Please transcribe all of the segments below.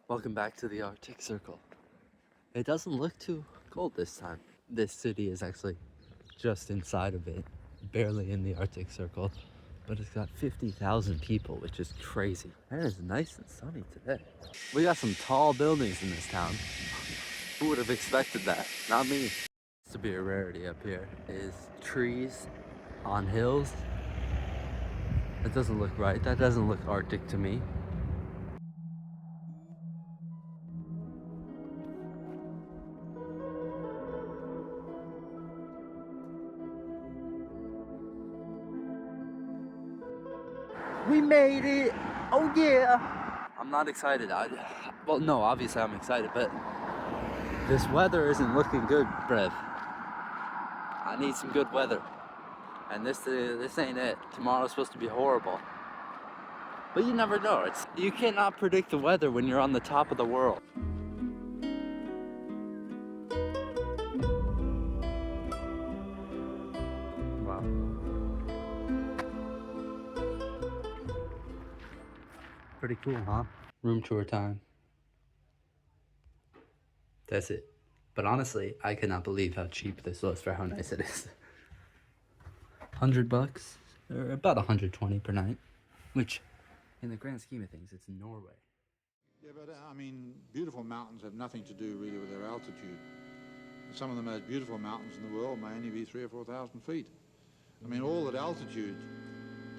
Welcome back to the Arctic Circle. It doesn't look too cold this time. This city is actually just inside of it, barely in the Arctic Circle, but it's got 50,000 people, which is crazy. And it's nice and sunny today. We got some tall buildings in this town. Who would have expected that? Not me. It's to be a rarity up here is trees on hills. That doesn't look right. That doesn't look Arctic to me. We made it! Oh yeah! I'm not excited. Well, no, obviously I'm excited, but this weather isn't looking good, Brev. I need some good weather. And this ain't it. Tomorrow's supposed to be horrible. But you never know. You cannot predict the weather when you're on the top of the world. Wow. Pretty cool, huh? Room tour time. That's it. But honestly, I cannot believe how cheap this was for how nice it is. $100, or about 120 per night, which in the grand scheme of things, it's Norway. Yeah, but I mean, beautiful mountains have nothing to do really with their altitude. Some of the most beautiful mountains in the world may only be 3,000 or 4,000 feet. I mean, all that altitude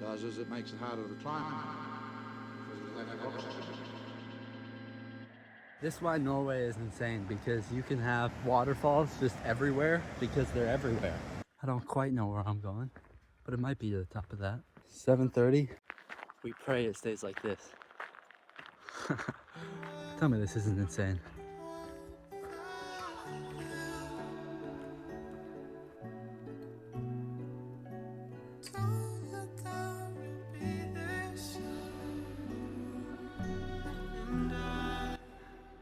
does is it makes it harder to climb. This is why Norway is insane, because you can have waterfalls just everywhere because they're everywhere. I don't quite know where I'm going, but it might be to the top of that. 7:30. We pray it stays like this. Tell me this isn't insane.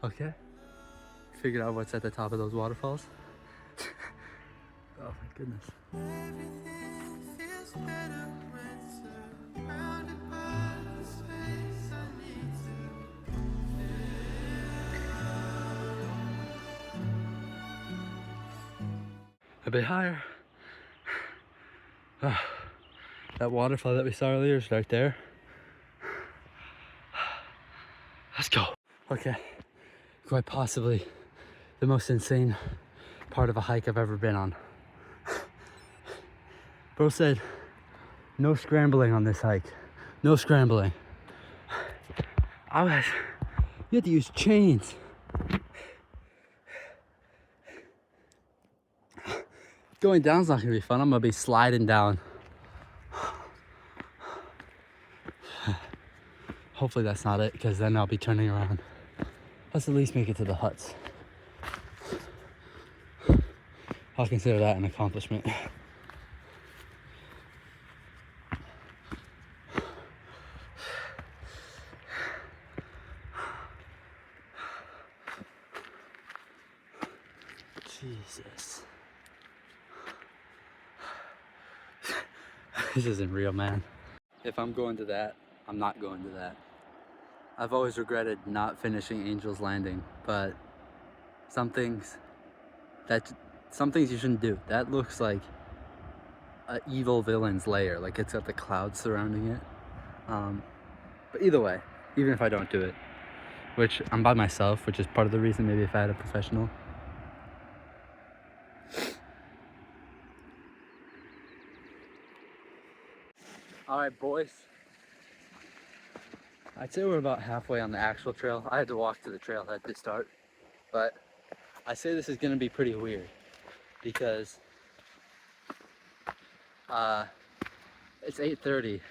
Okay, figured out what's at the top of those waterfalls. Oh my goodness. A bit higher. That waterfall that we saw earlier is right there. Let's go. Okay, quite possibly the most insane part of a hike I've ever been on. Bro said, no scrambling on this hike. No scrambling. You had to use chains. Going down's not gonna be fun. I'm gonna be sliding down. Hopefully that's not it, because then I'll be turning around. Let's at least make it to the huts. I'll consider that an accomplishment. Jesus. This isn't real, man. If I'm going to that, I'm not going to that. I've always regretted not finishing Angel's Landing, but some things you shouldn't do. That looks like an evil villain's lair, like it's got the clouds surrounding it. But either way, even if I don't do it, which I'm by myself, which is part of the reason maybe if I had a professional. All right, boys. I'd say we're about halfway on the actual trail. I had to walk to the trailhead to start, but I say this is gonna be pretty weird because it's 8:30.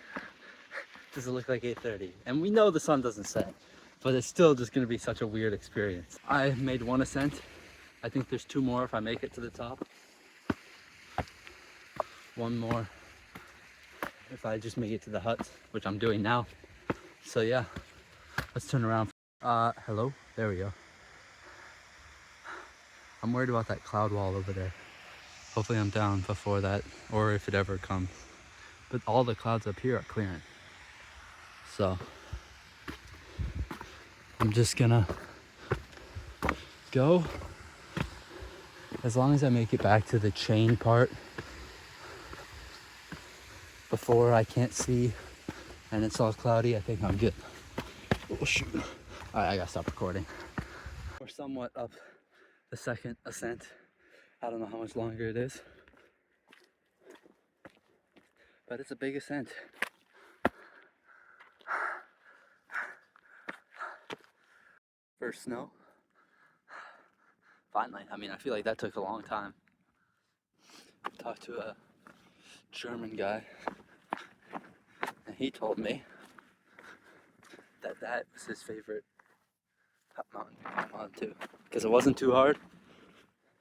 Does it look like 8:30? And we know the sun doesn't set, but it's still just gonna be such a weird experience. I made one ascent. I think there's 2 more if I make it to the top. 1 more if I just make it to the huts, which I'm doing now. So yeah, let's turn around. Hello? There we go. I'm worried about that cloud wall over there. Hopefully I'm down before that, or if it ever comes. But all the clouds up here are clearing. So I'm just gonna go. As long as I make it back to the chain part before I can't see and it's all cloudy, I think I'm good. Oh shoot. Alright, I gotta stop recording. We're somewhat up the second ascent. I don't know how much longer it is, but it's a big ascent. First snow. Finally. I mean, I feel like that took a long time. Talked to a German guy, and he told me that that was his favorite mountain to climb on too, because it wasn't too hard.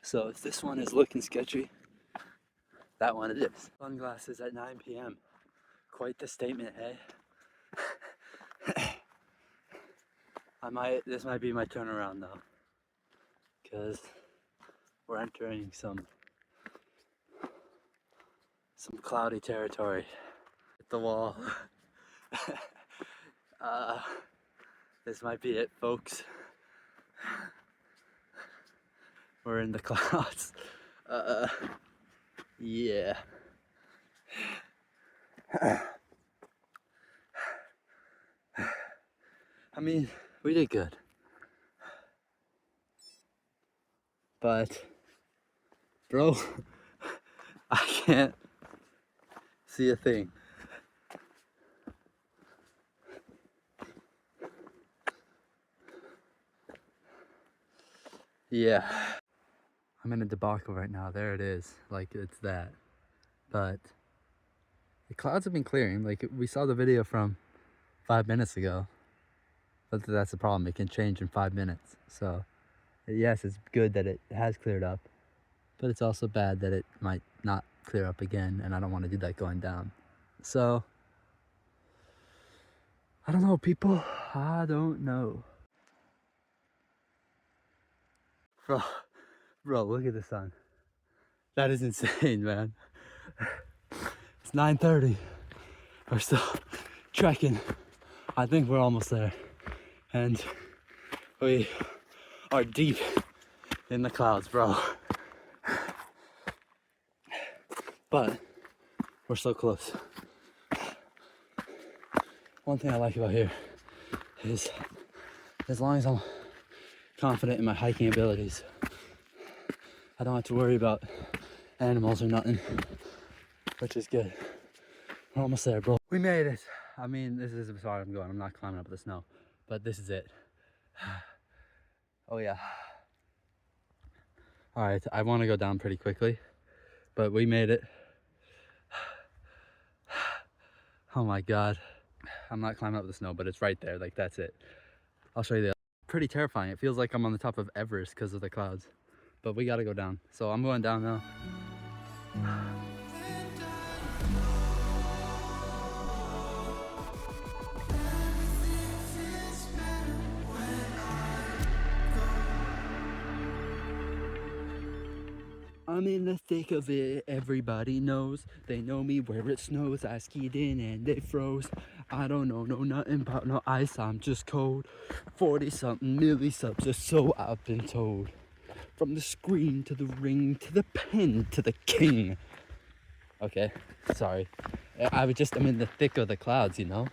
So if this one is looking sketchy, that one it is. Sunglasses at 9 p.m. Quite the statement, hey? This might be my turnaround though, because we're entering some cloudy territory. Hit the wall. This might be it, folks. We're in the clouds. Yeah. I mean, we did good. But, bro, I can't see a thing. Yeah. I'm in a debacle right now. There it is. Like, it's that. But the clouds have been clearing. Like, we saw the video from 5 minutes ago. But that's the problem. It can change in 5 minutes. So, yes, it's good that it has cleared up. But it's also bad that it might not clear up again. And I don't want to do that going down. So, I don't know, people. I don't know. Bro, look at the sun. That is insane, man. It's 9:30. We're still trekking. I think we're almost there. And we are deep in the clouds, bro. But we're so close. One thing I like about here is as long as I'm confident in my hiking abilities, I don't have to worry about animals or nothing, which is good. We're almost there, bro. We made it. I mean, this is as far as I'm going. I'm not climbing up the snow, but this is it. Oh yeah. All right, I want to go down pretty quickly, but we made it. Oh my God. I'm not climbing up the snow, but it's right there. Like, that's it. I'll show you the pretty terrifying. It feels like I'm on the top of Everest because of the clouds, but we got to go down. So I'm going down now. I'm in the thick of it, everybody knows. They know me where it snows. I skied in and it froze. I don't know nothing about no ice, I'm just cold. 40-something millisubs or so I've been told. From the screen to the ring to the pen to the king. Okay, sorry. I'm in the thick of the clouds, you know?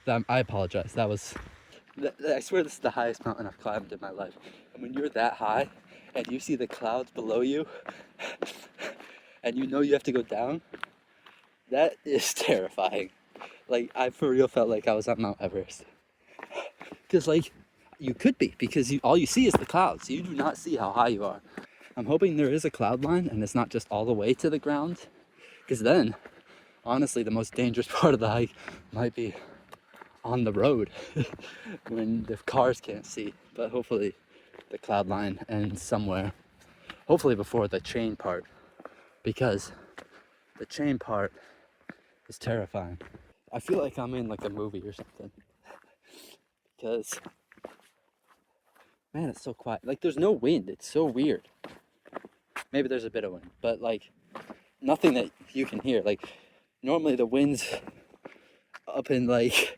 I apologize. I swear this is the highest mountain I've climbed in my life. And when you're that high, and you see the clouds below you, and you know you have to go down, that is terrifying. Like, I for real felt like I was on Mount Everest. Because, like, you could be, because all you see is the clouds. You do not see how high you are. I'm hoping there is a cloud line, and it's not just all the way to the ground. Because then, honestly, the most dangerous part of the hike might be on the road, when the cars can't see. But hopefully the cloud line ends somewhere, hopefully before the chain part, because the chain part is terrifying. I feel like I'm in like a movie or something, because man, it's so quiet. Like, there's no wind. It's so weird. Maybe there's a bit of wind, but like nothing that you can hear. Like, normally the winds up in like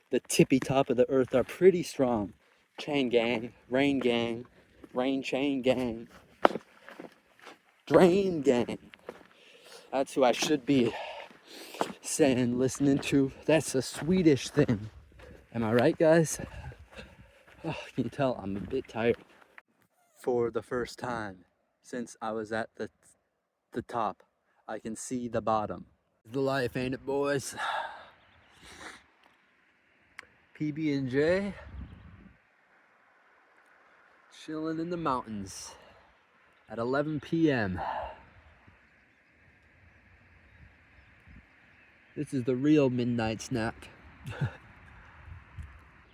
the tippy top of the earth are pretty strong, Chain gang, rain chain gang, drain gang. That's who I should be saying, listening to. That's a Swedish thing. Am I right, guys? Oh, can you tell I'm a bit tired? For the first time since I was at the top, I can see the bottom. The life, ain't it, boys? PB&J, chilling in the mountains at 11 p.m. This is the real midnight snack.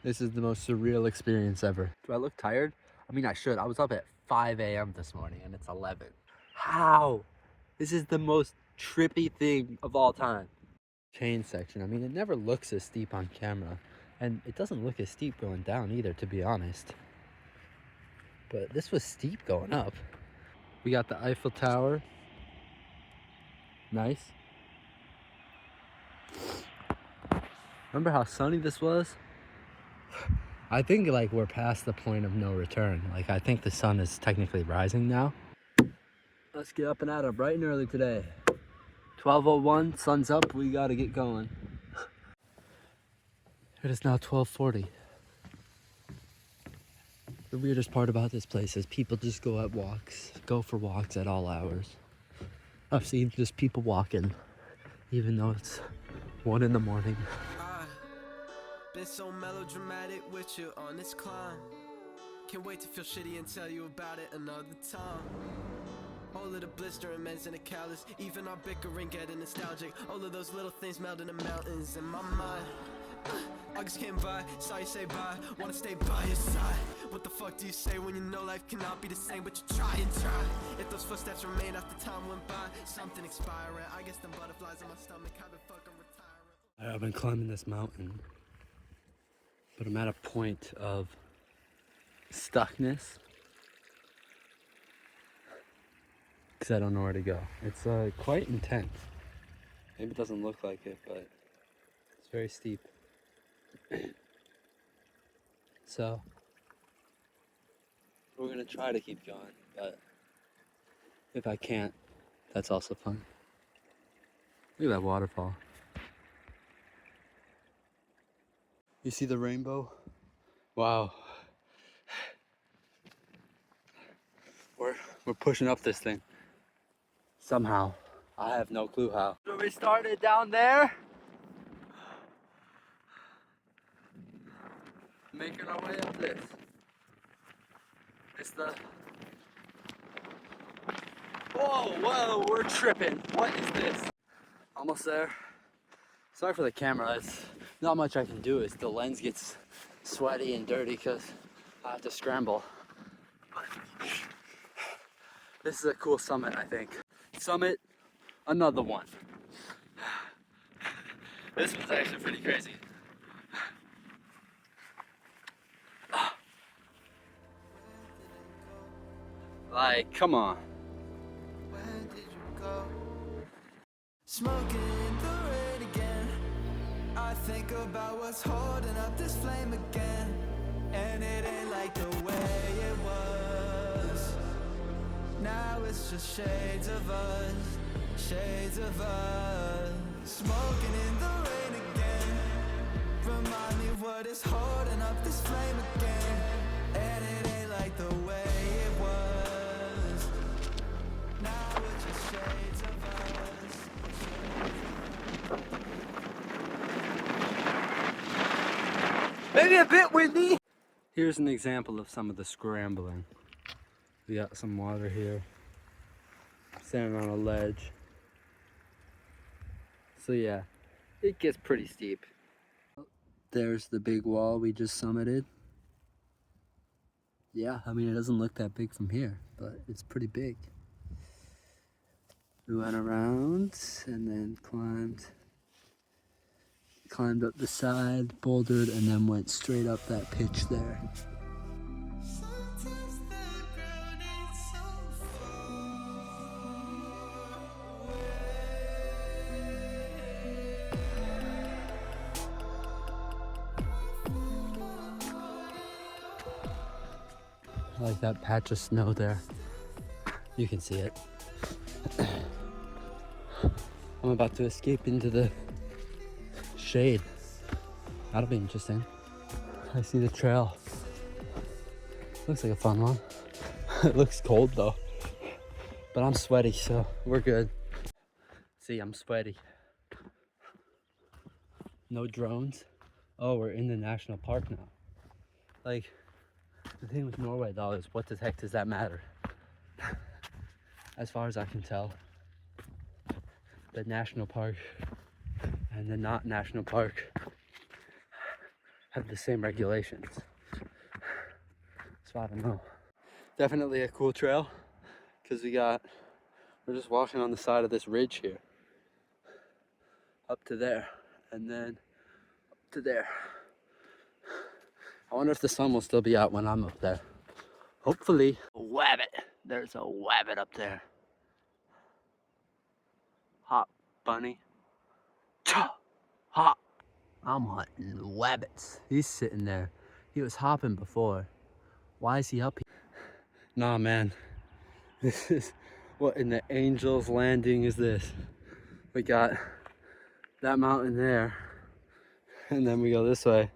This is the most surreal experience ever. Do I look tired? I mean, I should. I was up at 5 a.m. this morning and it's 11. How? This is the most trippy thing of all time. Chain section. I mean, it never looks as steep on camera. And it doesn't look as steep going down either, to be honest. But this was steep going up. We got the Eiffel Tower. Nice. Remember how sunny this was? I think like we're past the point of no return. Like I think the sun is technically rising now. Let's get up and at 'em bright and early today. 12:01, sun's up, we gotta get going. It is now 12:40. The weirdest part about this place is people just go for walks at all hours. I've seen just people walking, even though it's 1 in the morning. Been so melodramatic with you on this climb. Can't wait to feel shitty and tell you about it another time. All of the blistering meds and the callous, even our bickering getting nostalgic. All of those little things melting in the mountains in my mind. August came by, saw you say bye, wanna stay by your side. What the fuck do you say when you know life cannot be the same, but you try and try? If those footsteps remain after time went by, something expiring. I guess them butterflies in my stomach have been fucking retiring. I've been climbing this mountain, but I'm at a point of stuckness because I don't know where to go. It's quite intense. Maybe it doesn't look like it, but it's very steep. So we're gonna try to keep going, but if I can't, that's also fun. Look at that waterfall. You see the rainbow? Wow. We're pushing up this thing. Somehow. I have no clue how. So we started down there. Making our way up this. It's the... Whoa, we're tripping. What is this? Almost there. Sorry for the camera. It's not much I can do. It's the lens gets sweaty and dirty because I have to scramble. But this is a cool summit, I think. Summit, another one. This one's actually pretty crazy. Like, come on. Where did you go? Smoking in the rain again. I think about what's holding up this flame again. And it ain't like the way it was. Now it's just shades of us. Shades of us. Smoking in the rain again. Remind me what is holding up this flame again. And it ain't like the way it was. Now it's just shades of us. Maybe a bit windy. Here's an example of some of the scrambling. We got some water here. Standing on a ledge. So yeah, it gets pretty steep. There's the big wall we just summited. Yeah, I mean, it doesn't look that big from here, but it's pretty big. We went around and then climbed up the side, bouldered, and then went straight up that pitch there. Sometimes the ground ain't so far away. I like that patch of snow there. You can see it. I'm about to escape into the shade. That'll be interesting. I see the trail. Looks like a fun one. It looks cold though. But I'm sweaty, so we're good. See, I'm sweaty. No drones. Oh, we're in the national park now. Like, the thing with Norway though is what the heck does that matter? As far as I can tell, the national park and the not national park have the same regulations. So I don't know. Definitely a cool trail because we're just walking on the side of this ridge here. Up to there and then up to there. I wonder if the sun will still be out when I'm up there. Hopefully. A wabbit. There's a wabbit up there. Hop, bunny. Cha! Hop. I'm hunting wabbits. He's sitting there. He was hopping before. Why is he up here? Nah, man. This is what in the Angel's Landing is this? We got that mountain there, and then we go this way.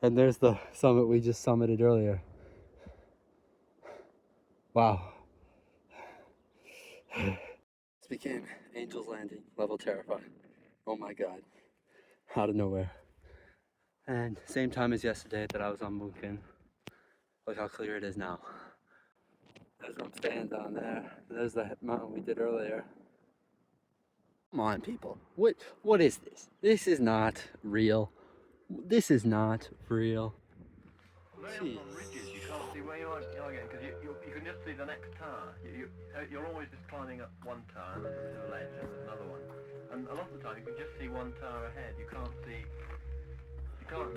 And there's the summit we just summited earlier. Wow. This became Angel's Landing, level terrifying. Oh my god. Out of nowhere. And same time as yesterday that I was on Munkin. Look how clear it is now. There's one stand down there. There's the mountain we did earlier. Come on, people. What is this? This is not real. This is not real. Jeez. On ridges, you can't see where you are getting, because you can just see the next tower. You're always just climbing up one tower, and then there's a ledge, and there's another one. And a lot of the time, you can just see one tower ahead.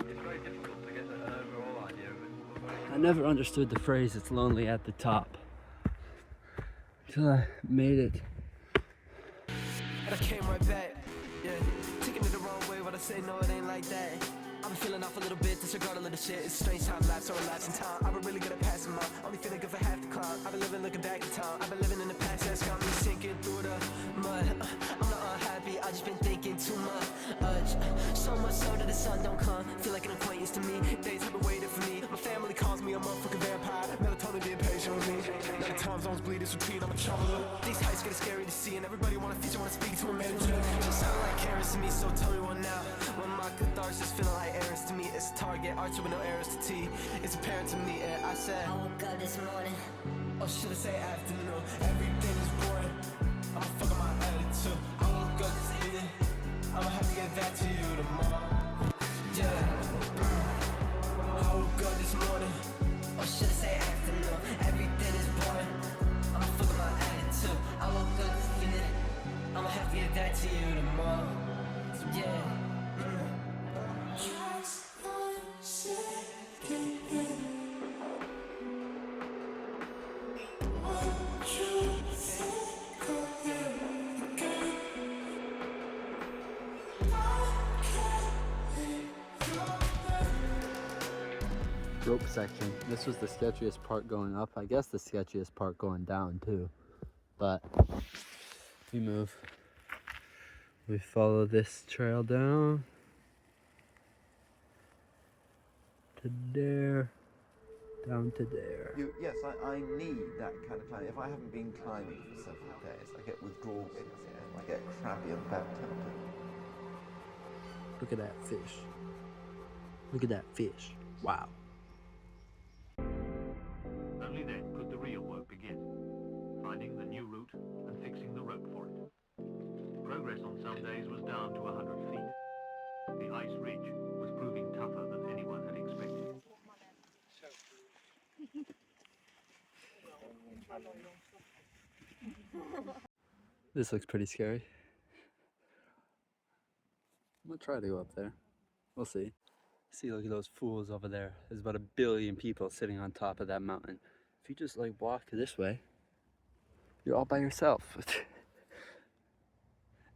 It's very difficult to get an overall idea of it. I never understood the phrase, it's lonely at the top. Until I made it. And I came right back, yeah. Taking it the wrong way, but I say no, it ain't like that. I've been feeling off a little bit, disregard a little shit. It's a strange time lapse or a lapse in time. I've been really good at passing my, only feeling good for half the climb. I've been living looking back in time. I've been living in the past that's got me sinking through the mud. I'm not unhappy, I just been thinking too much. So much so that the sun don't come. Feel like an acquaintance to me. Days have been waiting for me. My family calls me a motherfucking vampire. Melatonin being patient with me. Now the time zones bleed, it's routine, I'm a traveler. These heights get scary to see, and everybody wanna feature, wanna speak to a manager. She sound like Karens to me, so tell me what now. When my catharsis feeling like errands to me, it's target, archer with no errors to T. It's apparent to me, and I said, I woke up this morning. Or should I say afternoon? Everything is boring. I'm fucking my attitude. I woke up this evening. I'ma have to get that to you tomorrow. Yeah. I woke up this morning. Or should I say afternoon? Everything is boring. I'm fucking my attitude. I woke up this evening. I'ma have to get that to you tomorrow. Yeah. Rope section. This was the sketchiest part going up. I guess the sketchiest part going down too. But we move. We follow this trail down to there, down to there. Yes, I need that kind of climbing. If I haven't been climbing for several days, I get withdrawal syndrome. I get crabby and bad tempered. Look at that fish. Look at that fish. Wow. Only then could the real work begin, finding the new route and fixing the rope for it. Progress on some days was down to 100 feet. The ice ridge was proving tougher than anyone had expected. This looks pretty scary. I'm gonna try to go up there. We'll see. See, look at those fools over there. There's about 1 billion people sitting on top of that mountain. If you just like walk this way, you're all by yourself.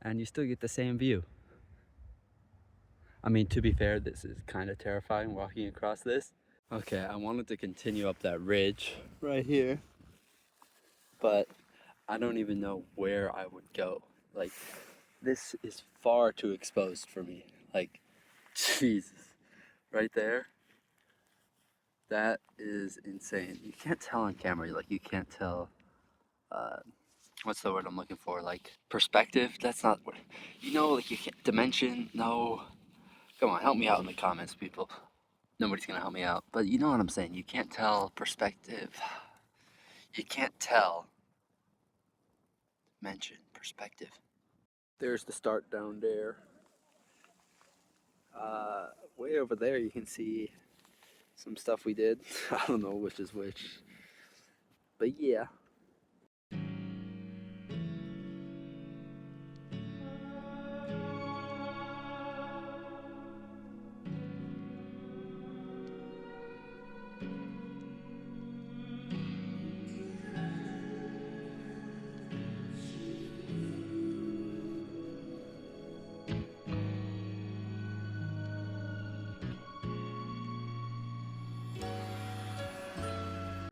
And you still get the same view. I mean, to be fair, this is kind of terrifying walking across this. Okay, I wanted to continue up that ridge right here, but I don't even know where I would go. Like, this is far too exposed for me. Like, Jesus, right there. That is insane. You can't tell on camera. Like, you can't tell. What's the word I'm looking for? Like, perspective. That's not what. You know, like you can't. Dimension. No. Come on, help me out in the comments, people. Nobody's gonna help me out. But you know what I'm saying. You can't tell perspective. You can't tell. Dimension. Perspective. There's the start down there. Way over there, you can see some stuff we did. I don't know which is which. But yeah.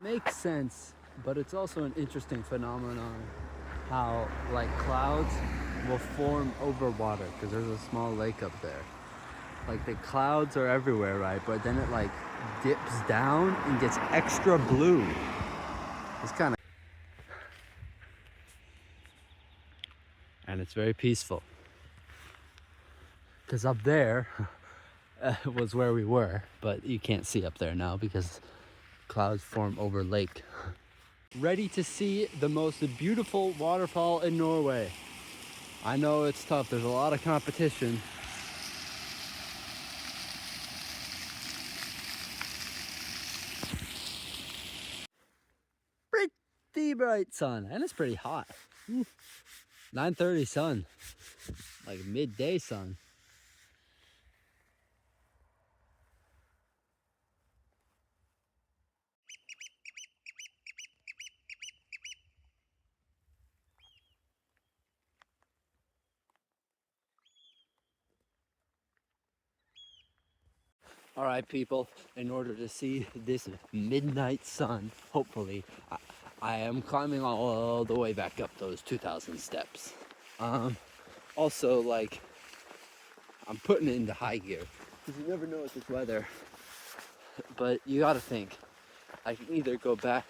Makes sense, but it's also an interesting phenomenon how like clouds will form over water because there's a small lake up there. Like the clouds are everywhere, right? But then it like dips down and gets extra blue. It's kind of, and it's very peaceful because up there was where we were, but you can't see up there now because clouds form over lake. Ready to see the most beautiful waterfall in Norway. I know it's tough, there's a lot of competition. Pretty bright sun, and it's pretty hot. 9:30 sun, like midday sun. All right, people, in order to see this midnight sun, hopefully, I am climbing all the way back up those 2,000 steps. Also, like, I'm putting it into high gear, because you never know with this weather. But you gotta think, I can either go back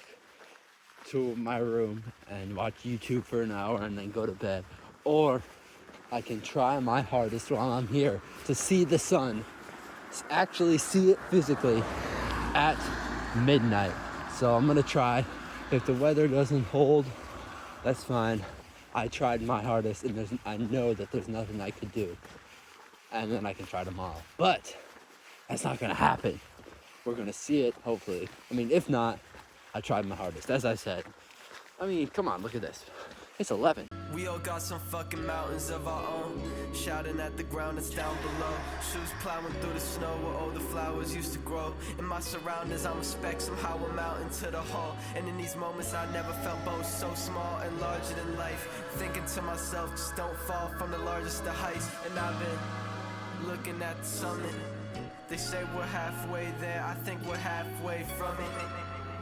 to my room and watch YouTube for an hour and then go to bed, or I can try my hardest while I'm here to see the sun, actually see it physically at midnight. So I'm gonna try. If the weather doesn't hold, that's fine. I tried my hardest, and I know that there's nothing I could do, and then I can try tomorrow. But that's not gonna happen. We're gonna see it, hopefully. I mean, if not, I tried my hardest, as I said. I mean, come on, look at this. It's 11. We all got some fucking mountains of our own, shouting at the ground that's down below. Shoes plowing through the snow where all the flowers used to grow. In my surroundings I'm a speck, somehow a mountain to the whole. And in these moments I never felt both so small and larger than life. Thinking to myself, just don't fall from the largest of heights. And I've been looking at the summit. They say we're halfway there, I think we're halfway from it.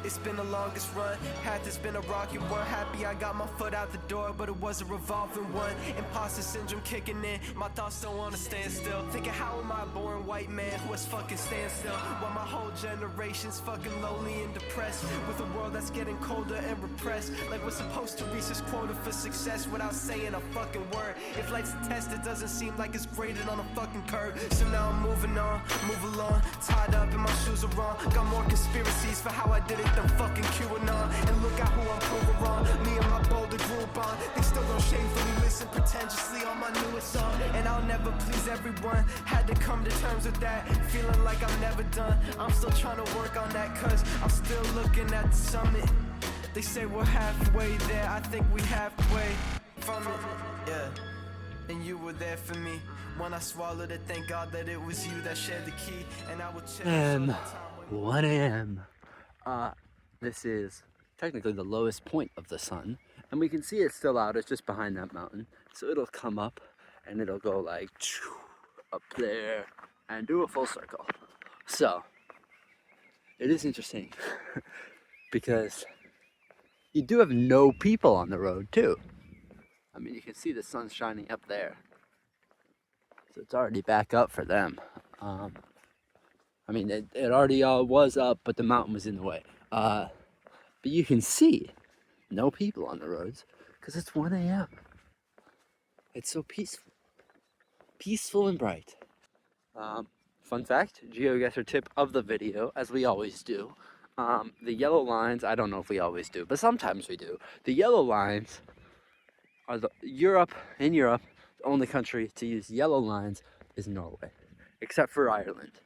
It's been the longest run, path has been a rocky one. Happy I got my foot out the door, but it was a revolving one. Imposter syndrome kicking in, my thoughts don't wanna stand still. Thinking how am I a born white man who is fucking stand still, while my whole generation's fucking lonely and depressed, with a world that's getting colder and repressed. Like we're supposed to reach this quota for success without saying a fucking word. If life's a test, it doesn't seem like it's graded on a fucking curve. So now I'm moving on, move along, tied up and my shoes are wrong. Got more conspiracies for how I did it than fucking QAnon. And look at who I'm proving wrong, me and my Boulder group on. They still don't shamefully listen pretentiously on my newest song. And I'll never please everyone, had to come to terms with that. Feeling like I'm never done, I'm still trying to work on that, cause I'm still looking at the summit. They say we're halfway there, I think we halfway from it, yeah. And you were there for me when I swallowed it. Thank God that it was you that shared the key. And I will cherish 1 a.m. This is technically the lowest point of the sun, and we can see it still out. It's just behind that mountain, so it'll come up and it'll go like up there and do a full circle. So it is interesting because you do have no people on the road too. I mean, you can see the sun shining up there, so it's already back up for them. I mean, it already was up, but the mountain was in the way. But you can see no people on the roads because it's 1 a.m. It's so peaceful. Peaceful and bright. Fun fact, GeoGuessr tip of the video, as we always do. The yellow lines, I don't know if we always do, but sometimes we do. The yellow lines are in Europe, the only country to use yellow lines is Norway, except for Ireland.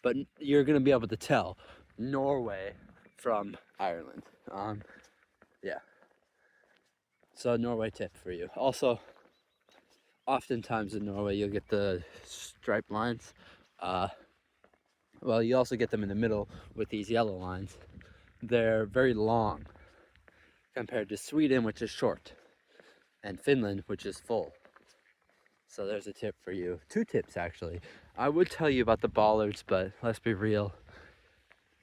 But you're gonna be able to tell Norway from Ireland. Yeah. So Norway tip for you. Also, oftentimes in Norway you'll get the striped lines. Well, you also get them in the middle with these yellow lines. They're very long compared to Sweden, which is short, and Finland, which is full. So there's a tip for you. 2 tips, actually. I would tell you about the bollards, but let's be real.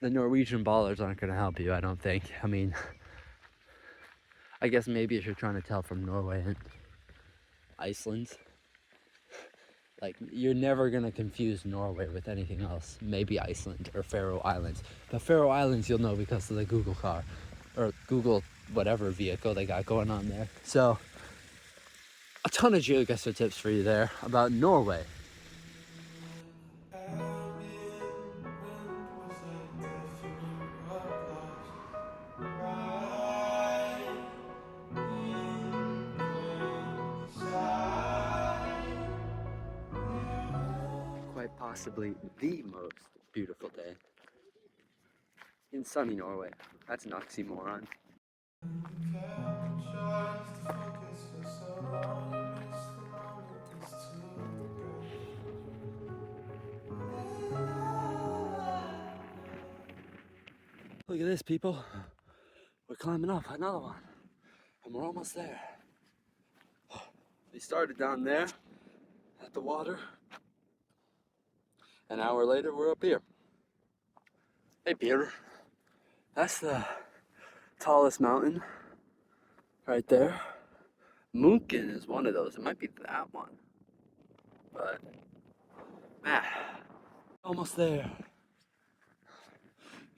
The Norwegian bollards aren't going to help you, I don't think. I mean, I guess maybe if you're trying to tell from Norway and Iceland. Like, you're never going to confuse Norway with anything else. Maybe Iceland or Faroe Islands. But Faroe Islands you'll know because of the Google car. Or Google whatever vehicle they got going on there. So, a ton of GeoGuessr tips for you there about Norway. Quite possibly the most beautiful day in sunny Norway. That's an oxymoron. Look at this, people. We're climbing up another one, and we're almost there. We started down there at the water. An hour later, we're up here. Hey, Peter. That's the tallest mountain right there. Munken is one of those. It might be that one. But, man, almost there.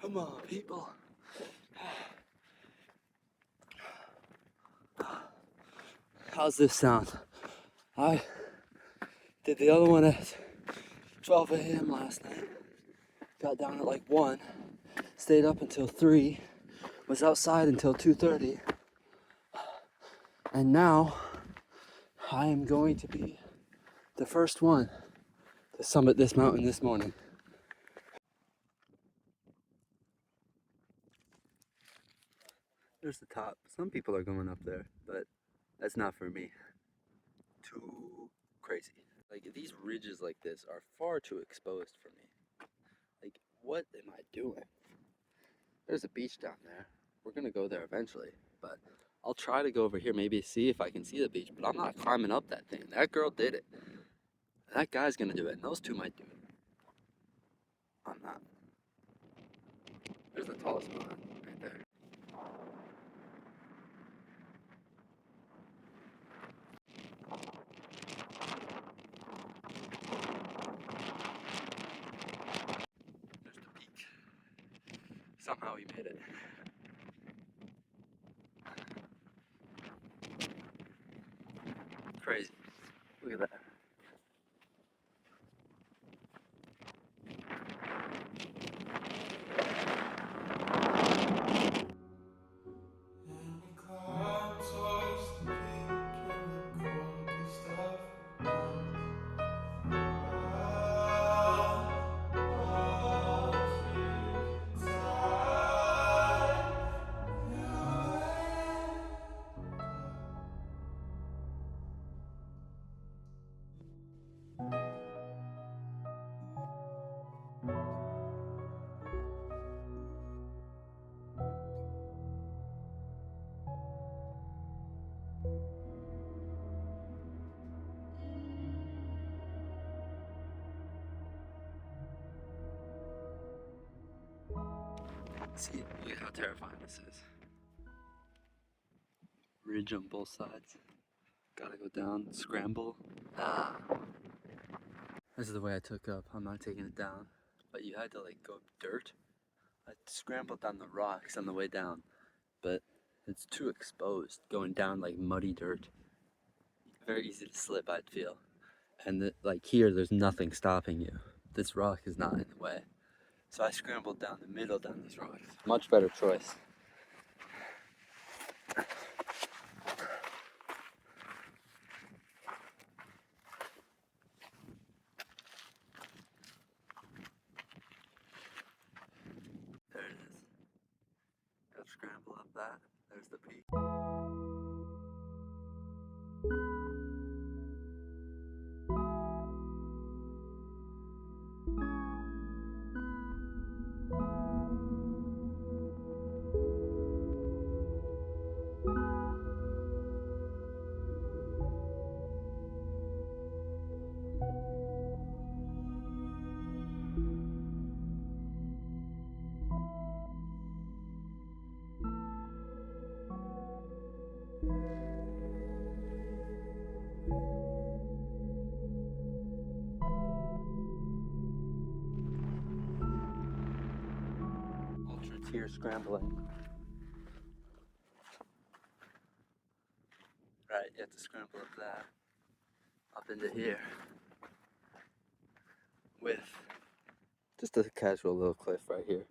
Come on, people. How's this sound? I did the other one at 12 a.m. last night. Got down at like 1. Stayed up until 3. Was outside until 2:30. And now I am going to be the first one to summit this mountain this morning. There's the top. Some people are going up there, but that's not for me. Too crazy. Like, these ridges like this are far too exposed for me. Like, what am I doing? There's a beach down there. We're gonna go there eventually, but I'll try to go over here, maybe see if I can see the beach, but I'm not climbing up that thing. That girl did it. That guy's gonna do it, and those two might do it. I'm not. There's the tallest mountain right there. There's the peak. Somehow we made it. Crazy. Look at that. See, look at how terrifying this is. Ridge on both sides. Gotta go down, scramble. Ah. This is the way I took up. I'm not taking it down. But you had to like go up dirt. I scrambled down the rocks on the way down. But it's too exposed going down like muddy dirt. Very easy to slip, I'd feel. And like here, there's nothing stopping you. This rock is not in the way. So I scrambled down the middle down these rocks. Much better choice. There it is. Gotta scramble up that. There's the peak. Ultra tier scrambling. Right, you have to scramble up that. Up into here. With just a casual little cliff right here.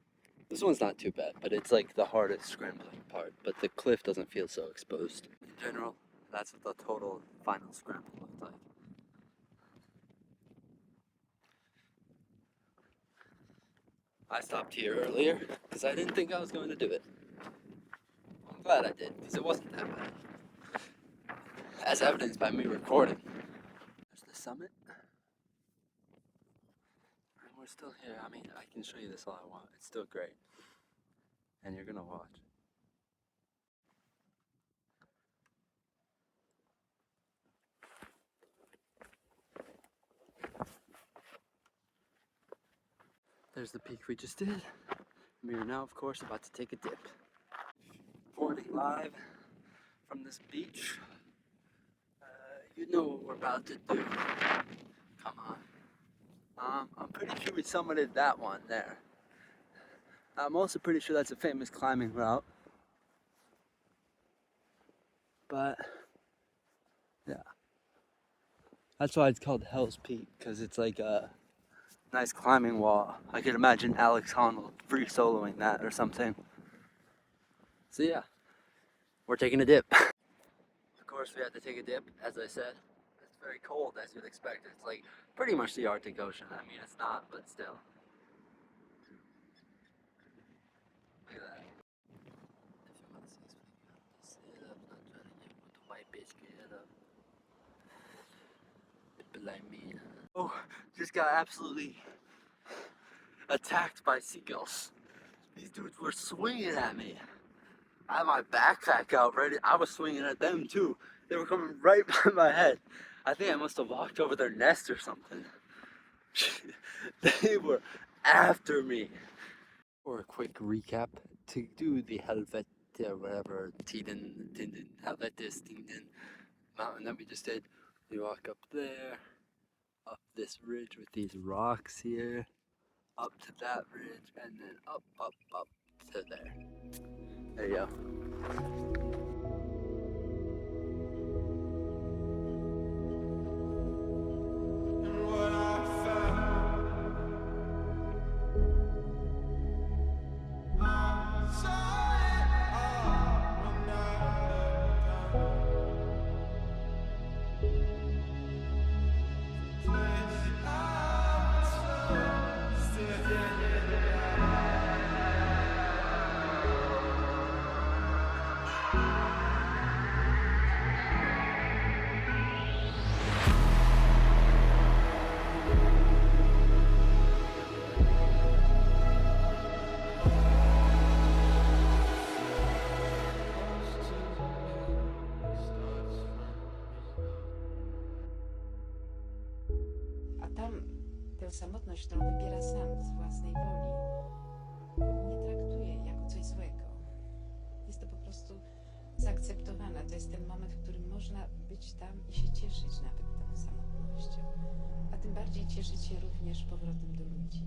This one's not too bad, but it's like the hardest scrambling part. But the cliff doesn't feel so exposed. In general, that's what the total final scramble looked like. I stopped here earlier because I didn't think I was going to do it. I'm glad I did because it wasn't that bad. As evidenced by me recording. There's the summit. And we're still here. I mean, I can show you this all I want. It's still great. And you're gonna watch. There's the peak we just did. We are now, of course, about to take a dip. Reporting live from this beach. You know what we're about to do. Come on. I'm pretty sure we summited that one there. I'm also pretty sure that's a famous climbing route. But, yeah. That's why it's called Hell's Peak, because it's like a nice climbing wall. I could imagine Alex Honnold free soloing that or something. So yeah, we're taking a dip. Of course we had to take a dip, as I said. It's very cold, as you'd expect. It's like pretty much the Arctic Ocean. I mean, it's not, but still. Look at that. If you want to see something, you have to sit up, not trying to get with the white bitch, get up. People like me. Oh, just got absolutely attacked by seagulls. These dudes were swinging at me. I had my backpack out ready. I was swinging at them too. They were coming right by my head. I think I must have walked over their nest or something. They were after me. For a quick recap, to do the Helvet, whatever, Helvetis mountain that we just did, we walk up there, up this ridge with these rocks here, up to that ridge, and then up to there. There you go. Tę samotność, którą wybiera sam z własnej woli, nie traktuje jako samotna. To jest ten moment, w którym można być tam i się cieszyć nawet tą samotnością. A tym bardziej cieszyć się również powrotem do ludzi.